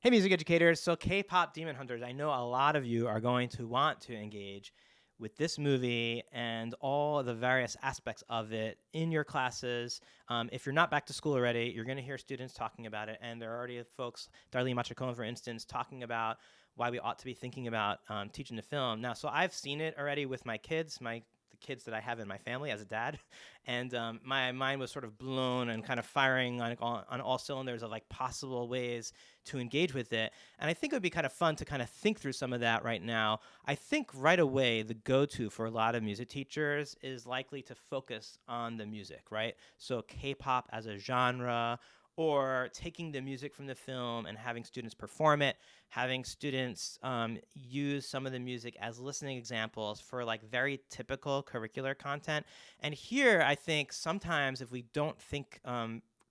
Hey, music educators. So, K-pop Demon Hunters, I know a lot of you are going to want to engage with this movie and all the various aspects of it in your classes. If you're not back to school already, you're going to hear students talking about it, and there are already folks, Darlene Machacon, for instance, talking about why we ought to be thinking about teaching the film. Now, so I've seen it already with my kids, the kids that I have in my family as a dad, and my mind was sort of blown and kind of firing on all cylinders of like possible ways to engage with it. And I think it would be kind of fun to kind of think through some of that right now. I think right away the go-to for a lot of music teachers is likely to focus on the music, right? So K-pop as a genre, or taking the music from the film and having students perform it, having students use some of the music as listening examples for like very typical curricular content. And here, I think sometimes if we don't think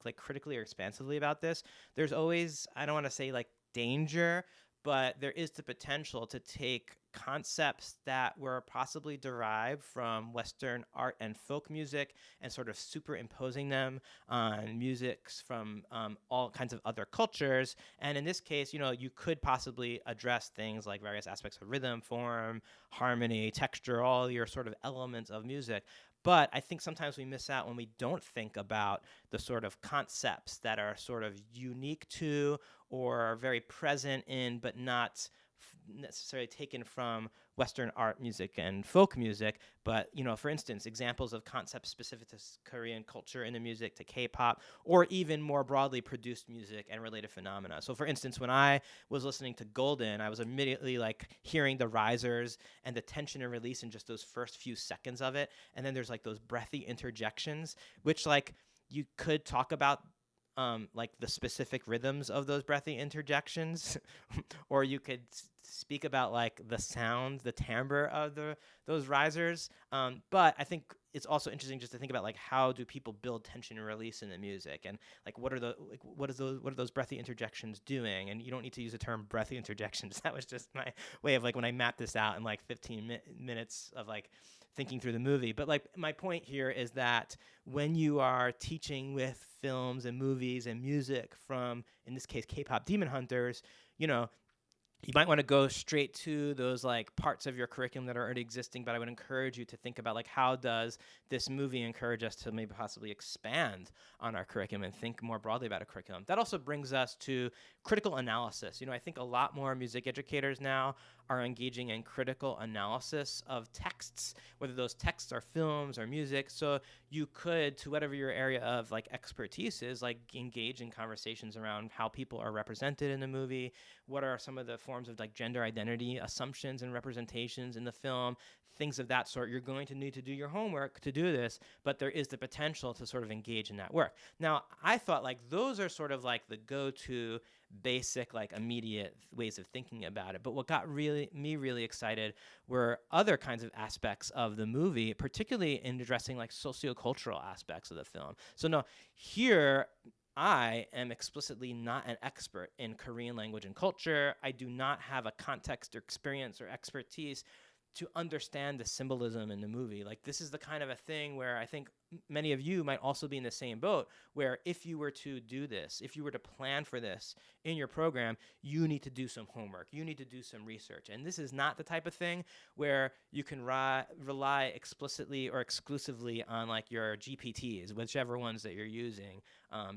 like critically or expansively about this, there's always, I don't want to say like danger, but there is the potential to take concepts that were possibly derived from Western art and folk music and sort of superimposing them on musics from all kinds of other cultures. And in this case, you know, you could possibly address things like various aspects of rhythm, form, harmony, texture, all your sort of elements of music. But I think sometimes we miss out when we don't think about the sort of concepts that are sort of unique to or very present in, but not necessarily taken from Western art music and folk music. But, you know, for instance, examples of concepts specific to Korean culture in the music, to K-pop, or even more broadly produced music and related phenomena. So, for instance, when I was listening to Golden, I was immediately like hearing the risers and the tension and release in just those first few seconds of it. And then there's like those breathy interjections, which like you could talk about like the specific rhythms of those breathy interjections, or you could speak about like the sound, the timbre of those risers. But I think it's also interesting just to think about like how do people build tension and release in the music, and like what are those breathy interjections doing? And you don't need to use the term breathy interjections. That was just my way of like when I mapped this out in like 15 minutes of like thinking through the movie. But like my point here is that when you are teaching with films and movies and music from, in this case, K-pop Demon Hunters, you know, you might want to go straight to those like parts of your curriculum that are already existing, but I would encourage you to think about like how does this movie encourage us to maybe possibly expand on our curriculum and think more broadly about a curriculum. That also brings us to critical analysis. You know, I think a lot more music educators now are engaging in critical analysis of texts, whether those texts are films or music. So you could, to whatever your area of like expertise is, like engage in conversations around how people are represented in the movie. What are some of the forms of like gender identity assumptions and representations in the film, things of that sort. You're going to need to do your homework to do this, but there is the potential to sort of engage in that work. Now, I thought like those are sort of like the go-to basic, like immediate ways of thinking about it. But what got really excited were other kinds of aspects of the movie, particularly in addressing like sociocultural aspects of the film. So no, here I am explicitly not an expert in Korean language and culture. I do not have a context or experience or expertise to understand the symbolism in the movie. Like this is the kind of a thing where I think many of you might also be in the same boat, where if you were to do this, if you were to plan for this in your program, you need to do some homework. You need to do some research. And this is not the type of thing where you can rely explicitly or exclusively on like your GPTs, whichever ones that you're using,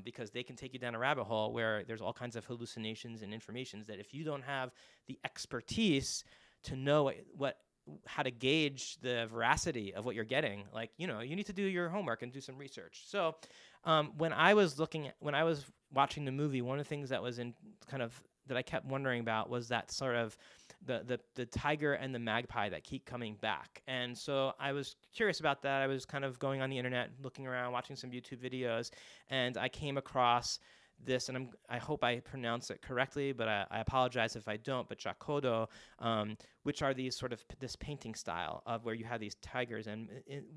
because they can take you down a rabbit hole where there's all kinds of hallucinations and informations that if you don't have the expertise to know how to gauge the veracity of what you're getting, like, you know, you need to do your homework and do some research. So when I was watching the movie, one of the things that was in kind of that I kept wondering about was that sort of the tiger and the magpie that keep coming back. And so I was curious about that. I was kind of going on the internet, looking around, watching some YouTube videos, and I came across this, and I hope I pronounce it correctly, but I apologize if I don't, but Shakodo, which are these sort of this painting style of where you have these tigers, and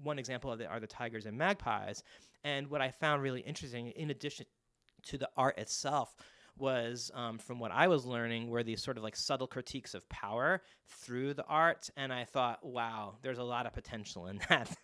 one example of it are the tigers and magpies. And what I found really interesting, in addition to the art itself, was from what I was learning were these sort of like subtle critiques of power through the art. And I thought, wow, there's a lot of potential in that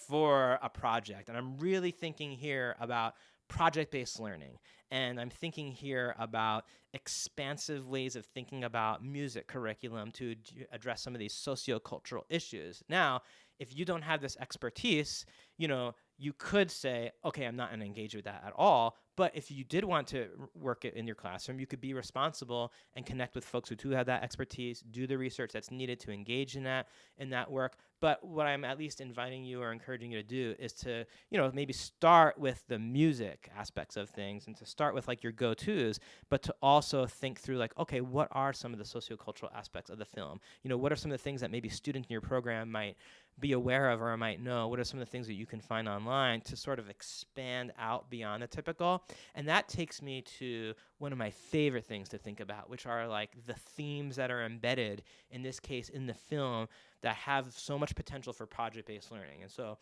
for a project. And I'm really thinking here about project-based learning. And I'm thinking here about expansive ways of thinking about music curriculum to address some of these sociocultural issues. Now, if you don't have this expertise, you could say, okay, I'm not going to engage with that at all. But if you did want to work it in your classroom, you could be responsible and connect with folks who do have that expertise, do the research that's needed to engage in that work. But what I'm at least inviting you or encouraging you to do is to, maybe start with the music aspects of things and to start with like your go-tos, but to also think through like, okay, what are some of the sociocultural aspects of the film? What are some of the things that maybe students in your program might be aware of or might know? What are some of the things that you can find online to sort of expand out beyond the typical? And that takes me to one of my favorite things to think about, which are like the themes that are embedded, in this case, in the film, that have so much potential for project-based learning. And so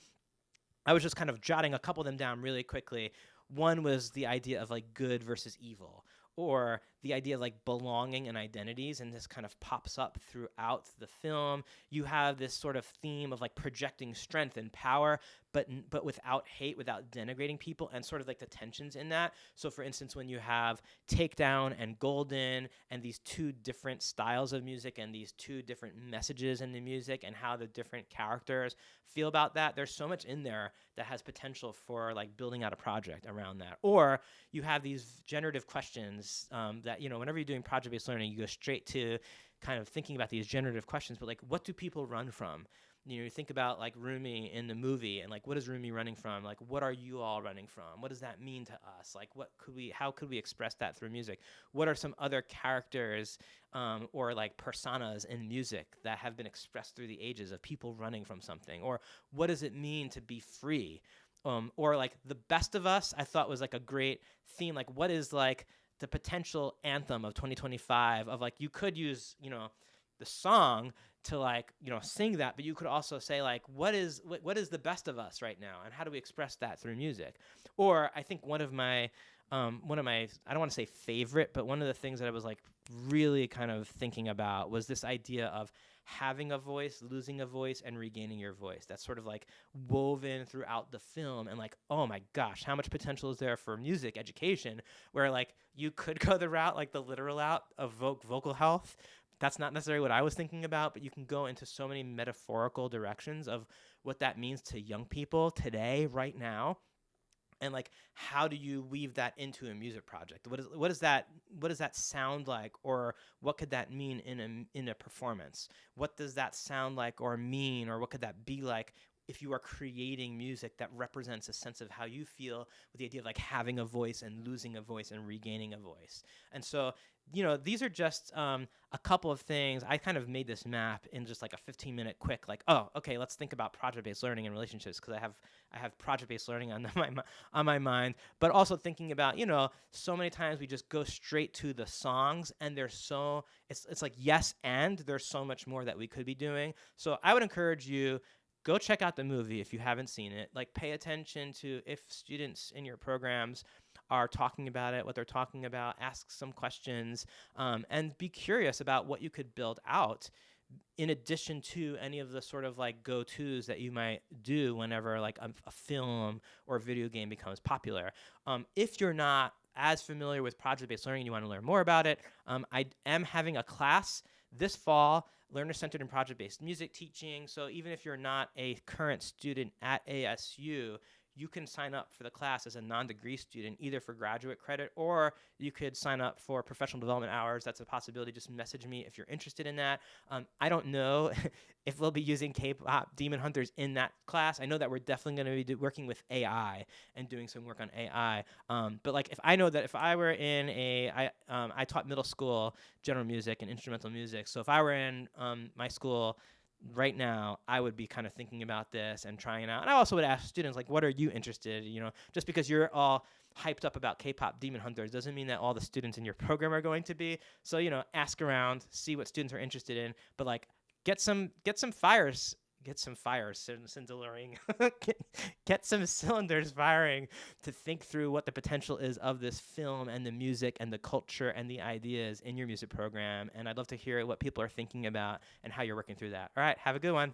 I was just kind of jotting a couple of them down really quickly. One was the idea of like good versus evil, or the idea of like belonging and identities, and this kind of pops up throughout the film. You have this sort of theme of like projecting strength and power, but without hate, without denigrating people, and sort of like the tensions in that. So for instance, when you have Takedown and Golden, and these two different styles of music and these two different messages in the music and how the different characters feel about that, there's so much in there that has potential for like building out a project around that. Or you have these generative questions that, whenever you're doing project-based learning, you go straight to kind of thinking about these generative questions, but like, what do people run from? You think about like Rumi in the movie, and like, what is Rumi running from? Like, what are you all running from? What does that mean to us? Like, how could we express that through music? What are some other characters or like personas in music that have been expressed through the ages of people running from something? Or what does it mean to be free? Or like The Best of Us, I thought was like a great theme. Like, what is like the potential anthem of 2025 of like, you could use, the song to like, sing that, but you could also say like, what is the best of us right now? And how do we express that through music? Or I think one of my, I don't want to say favorite, but one of the things that I was like really kind of thinking about was this idea of having a voice, losing a voice, and regaining your voice. That's sort of like woven throughout the film. And like, oh my gosh, how much potential is there for music education, where like you could go the route, like the literal route of vocal health. That's not necessarily what I was thinking about, but you can go into so many metaphorical directions of what that means to young people today, right now. And like, how do you weave that into a music project? What does that sound like, or what could that mean in a performance? What does that sound like or mean, or what could that be like if you are creating music that represents a sense of how you feel, with the idea of like having a voice and losing a voice and regaining a voice? And so, these are just a couple of things. I kind of made this map in just like a 15-minute quick, like, oh, okay, let's think about project-based learning and relationships, because I have project-based learning on my mind, but also thinking about, so many times we just go straight to the songs, and it's like yes, and there's so much more that we could be doing. So I would encourage you, go check out the movie if you haven't seen it. Like, pay attention to if students in your programs are talking about it, what they're talking about, ask some questions, and be curious about what you could build out in addition to any of the sort of like go-tos that you might do whenever like a film or video game becomes popular. If you're not as familiar with project-based learning and you want to learn more about it, I am having a class this fall, learner-centered and project-based music teaching. So even if you're not a current student at ASU, you can sign up for the class as a non-degree student, either for graduate credit, or you could sign up for professional development hours. That's a possibility. Just message me if you're interested in that. I don't know if we'll be using K-pop Demon Hunters in that class. I know that we're definitely going to be working with AI and doing some work on AI. But like, if I know that if I were in I taught middle school general music and instrumental music. So if I were in my school right now, I would be kind of thinking about this and trying it out. And I also would ask students, like, what are you interested in? Just because you're all hyped up about K-pop Demon Hunters doesn't mean that all the students in your program are going to be. So, ask around, see what students are interested in, but like, get some fires. Get some fires scintillating. Get some cylinders firing to think through what the potential is of this film and the music and the culture and the ideas in your music program. And I'd love to hear what people are thinking about and how you're working through that. All right, have a good one.